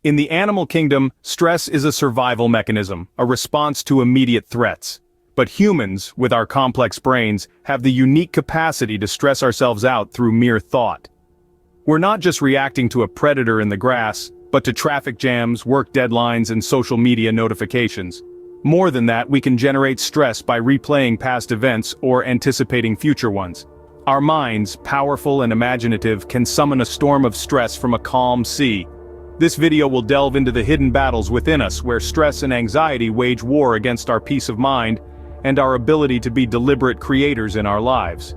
In the animal kingdom, stress is a survival mechanism, a response to immediate threats. But humans, with our complex brains, have the unique capacity to stress ourselves out through mere thought. We're not just reacting to a predator in the grass, but to traffic jams, work deadlines, and social media notifications. More than that, we can generate stress by replaying past events or anticipating future ones. Our minds, powerful and imaginative, can summon a storm of stress from a calm sea. This video will delve into the hidden battles within us where stress and anxiety wage war against our peace of mind and our ability to be deliberate creators in our lives.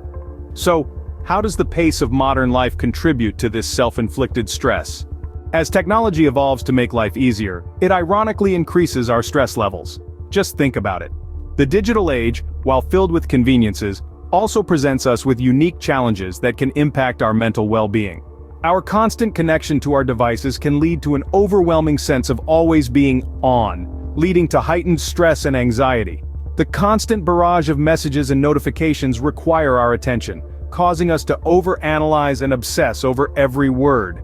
So, how does the pace of modern life contribute to this self-inflicted stress? As technology evolves to make life easier, it ironically increases our stress levels. Just think about it. The digital age, while filled with conveniences, also presents us with unique challenges that can impact our mental well-being. Our constant connection to our devices can lead to an overwhelming sense of always being on, leading to heightened stress and anxiety. The constant barrage of messages and notifications require our attention, causing us to overanalyze and obsess over every word.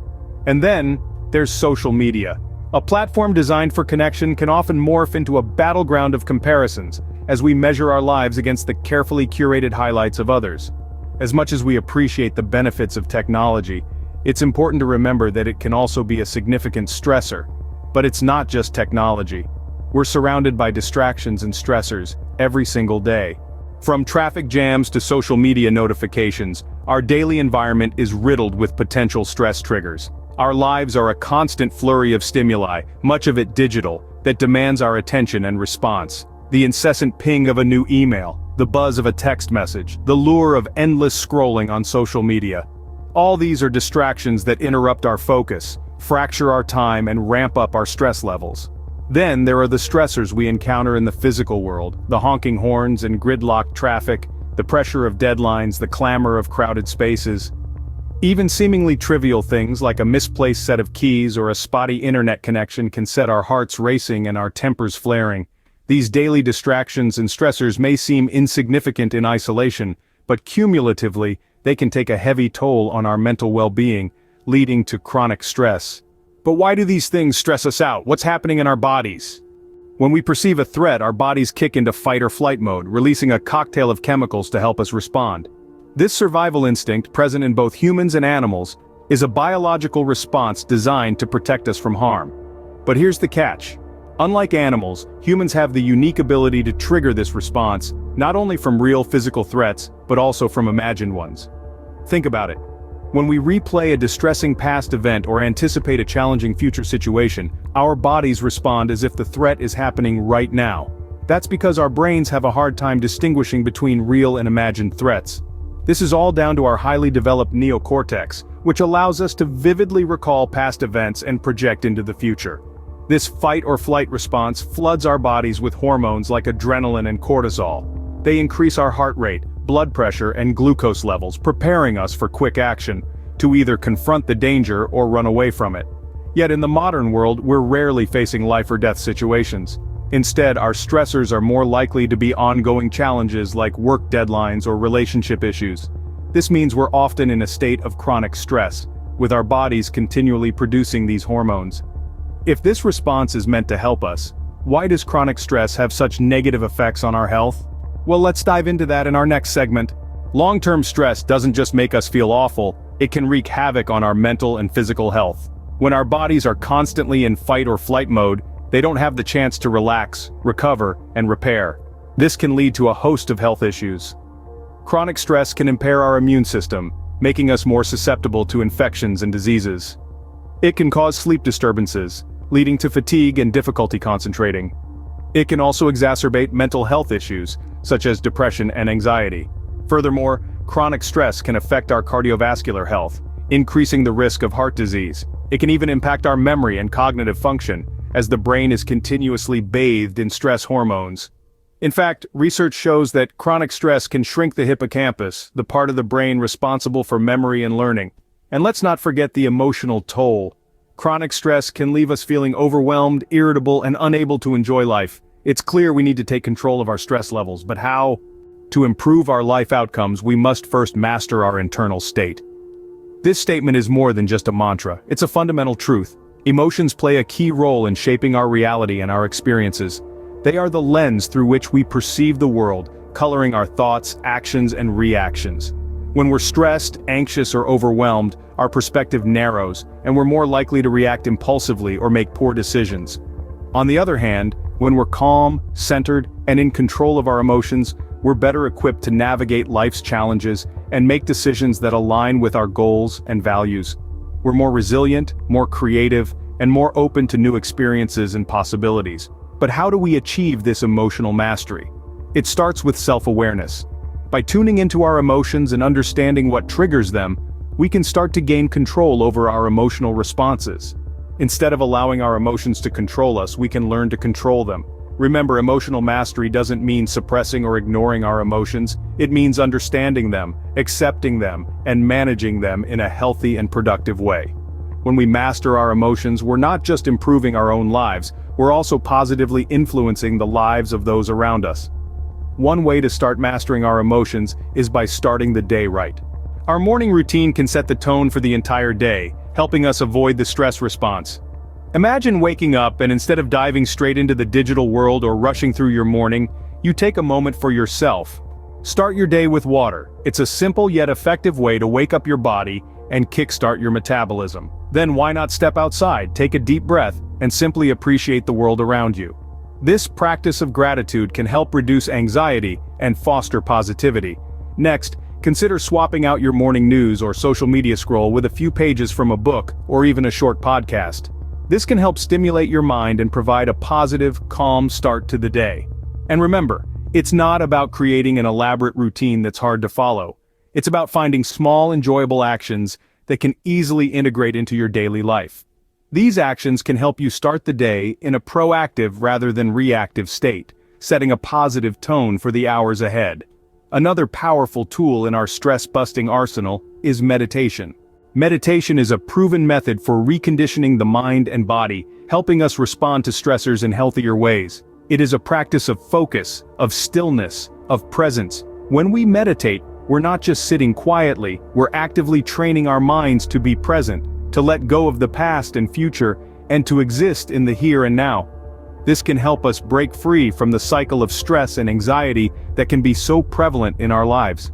And then, there's social media. A platform designed for connection can often morph into a battleground of comparisons, as we measure our lives against the carefully curated highlights of others. As much as we appreciate the benefits of technology, it's important to remember that it can also be a significant stressor. But it's not just technology. We're surrounded by distractions and stressors every single day. From traffic jams to social media notifications, our daily environment is riddled with potential stress triggers. Our lives are a constant flurry of stimuli, much of it digital, that demands our attention and response. The incessant ping of a new email, the buzz of a text message, the lure of endless scrolling on social media. All these are distractions that interrupt our focus, fracture our time, and ramp up our stress levels. Then there are the stressors we encounter in the physical world, the honking horns and gridlocked traffic, the pressure of deadlines, the clamor of crowded spaces. Even seemingly trivial things like a misplaced set of keys or a spotty internet connection can set our hearts racing and our tempers flaring. These daily distractions and stressors may seem insignificant in isolation, but cumulatively, they can take a heavy toll on our mental well-being, leading to chronic stress. But why do these things stress us out? What's happening in our bodies? When we perceive a threat, our bodies kick into fight or flight mode, releasing a cocktail of chemicals to help us respond. This survival instinct, present in both humans and animals, is a biological response designed to protect us from harm. But here's the catch. Unlike animals, humans have the unique ability to trigger this response, not only from real physical threats, but also from imagined ones. Think about it. When we replay a distressing past event or anticipate a challenging future situation, our bodies respond as if the threat is happening right now. That's because our brains have a hard time distinguishing between real and imagined threats. This is all down to our highly developed neocortex, which allows us to vividly recall past events and project into the future. This fight or flight response floods our bodies with hormones like adrenaline and cortisol. They increase our heart rate, blood pressure, and glucose levels, preparing us for quick action, to either confront the danger or run away from it. Yet in the modern world, we're rarely facing life or death situations. Instead, our stressors are more likely to be ongoing challenges like work deadlines or relationship issues. This means we're often in a state of chronic stress, with our bodies continually producing these hormones. If this response is meant to help us, why does chronic stress have such negative effects on our health? Well, let's dive into that in our next segment. Long-term stress doesn't just make us feel awful, it can wreak havoc on our mental and physical health. When our bodies are constantly in fight or flight mode, they don't have the chance to relax, recover, and repair. This can lead to a host of health issues. Chronic stress can impair our immune system, making us more susceptible to infections and diseases. It can cause sleep disturbances, leading to fatigue and difficulty concentrating. It can also exacerbate mental health issues, such as depression and anxiety. Furthermore, chronic stress can affect our cardiovascular health, increasing the risk of heart disease. It can even impact our memory and cognitive function, as the brain is continuously bathed in stress hormones. In fact, research shows that chronic stress can shrink the hippocampus, the part of the brain responsible for memory and learning. And let's not forget the emotional toll. Chronic stress can leave us feeling overwhelmed, irritable, and unable to enjoy life. It's clear we need to take control of our stress levels, but how? To improve our life outcomes, we must first master our internal state. This statement is more than just a mantra, it's a fundamental truth. Emotions play a key role in shaping our reality and our experiences. They are the lens through which we perceive the world, coloring our thoughts, actions, and reactions. When we're stressed, anxious, or overwhelmed, our perspective narrows, and we're more likely to react impulsively or make poor decisions. On the other hand, when we're calm, centered, and in control of our emotions, we're better equipped to navigate life's challenges and make decisions that align with our goals and values. We're more resilient, more creative, and more open to new experiences and possibilities. But how do we achieve this emotional mastery? It starts with self-awareness. By tuning into our emotions and understanding what triggers them, we can start to gain control over our emotional responses. Instead of allowing our emotions to control us, we can learn to control them. Remember, emotional mastery doesn't mean suppressing or ignoring our emotions. It means understanding them, accepting them, and managing them in a healthy and productive way. When we master our emotions, we're not just improving our own lives, we're also positively influencing the lives of those around us. One way to start mastering our emotions is by starting the day right. Our morning routine can set the tone for the entire day, helping us avoid the stress response. Imagine waking up and instead of diving straight into the digital world or rushing through your morning, you take a moment for yourself. Start your day with water. It's a simple yet effective way to wake up your body and kickstart your metabolism. Then why not step outside, take a deep breath, and simply appreciate the world around you. This practice of gratitude can help reduce anxiety and foster positivity. Next, consider swapping out your morning news or social media scroll with a few pages from a book or even a short podcast. This can help stimulate your mind and provide a positive, calm start to the day. And remember, it's not about creating an elaborate routine that's hard to follow. It's about finding small, enjoyable actions that can easily integrate into your daily life. These actions can help you start the day in a proactive rather than reactive state, setting a positive tone for the hours ahead. Another powerful tool in our stress-busting arsenal is meditation. Meditation is a proven method for reconditioning the mind and body, helping us respond to stressors in healthier ways. It is a practice of focus, of stillness, of presence. When we meditate, we're not just sitting quietly, we're actively training our minds to be present, to let go of the past and future, and to exist in the here and now. This can help us break free from the cycle of stress and anxiety that can be so prevalent in our lives.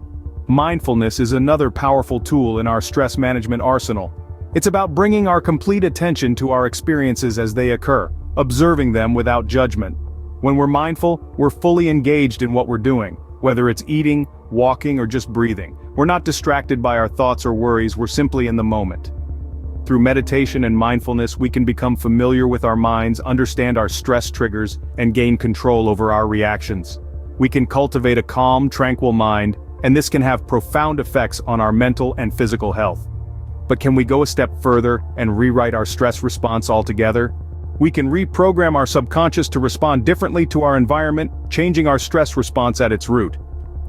Mindfulness is another powerful tool in our stress management arsenal. It's about bringing our complete attention to our experiences as they occur, observing them without judgment. When we're mindful, we're fully engaged in what we're doing, whether it's eating, walking, or just breathing. We're not distracted by our thoughts or worries, we're simply in the moment. Through meditation and mindfulness, we can become familiar with our minds, understand our stress triggers, and gain control over our reactions. We can cultivate a calm, tranquil mind, and this can have profound effects on our mental and physical health. But can we go a step further and rewrite our stress response altogether? We can reprogram our subconscious to respond differently to our environment, changing our stress response at its root.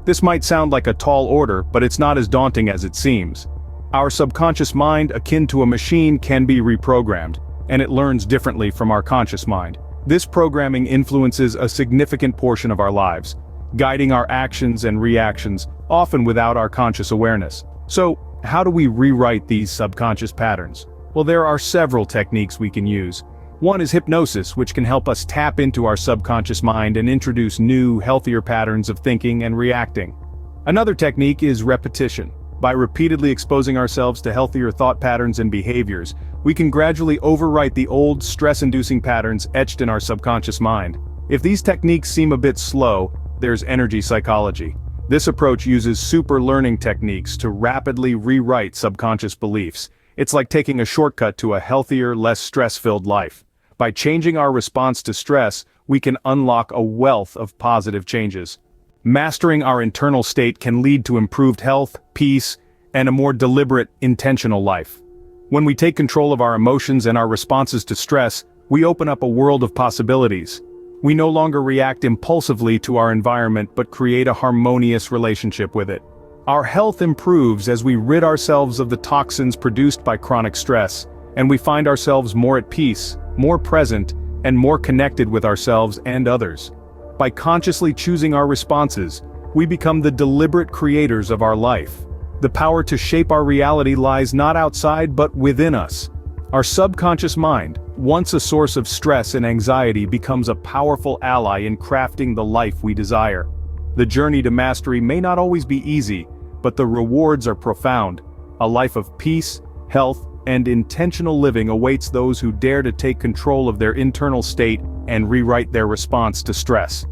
This might sound like a tall order, but it's not as daunting as it seems. Our subconscious mind, akin to a machine, can be reprogrammed, and it learns differently from our conscious mind. This programming influences a significant portion of our lives, guiding our actions and reactions, often without our conscious awareness. So, how do we rewrite these subconscious patterns? Well, there are several techniques we can use. One is hypnosis, which can help us tap into our subconscious mind and introduce new, healthier patterns of thinking and reacting. Another technique is repetition. By repeatedly exposing ourselves to healthier thought patterns and behaviors, we can gradually overwrite the old, stress-inducing patterns etched in our subconscious mind. If these techniques seem a bit slow, there's energy psychology. This approach uses super learning techniques to rapidly rewrite subconscious beliefs. It's like taking a shortcut to a healthier, less stress-filled life. By changing our response to stress, we can unlock a wealth of positive changes. Mastering our internal state can lead to improved health, peace, and a more deliberate, intentional life. When we take control of our emotions and our responses to stress, we open up a world of possibilities. We no longer react impulsively to our environment but create a harmonious relationship with it. Our health improves as we rid ourselves of the toxins produced by chronic stress, and we find ourselves more at peace, more present, and more connected with ourselves and others. By consciously choosing our responses, we become the deliberate creators of our life. The power to shape our reality lies not outside but within us. Our subconscious mind, once a source of stress and anxiety, becomes a powerful ally in crafting the life we desire. The journey to mastery may not always be easy, but the rewards are profound. A life of peace, health, and intentional living awaits those who dare to take control of their internal state and rewrite their response to stress.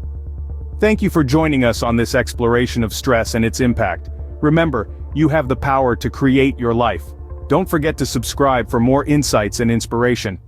Thank you for joining us on this exploration of stress and its impact. Remember, you have the power to create your life. Don't forget to subscribe for more insights and inspiration.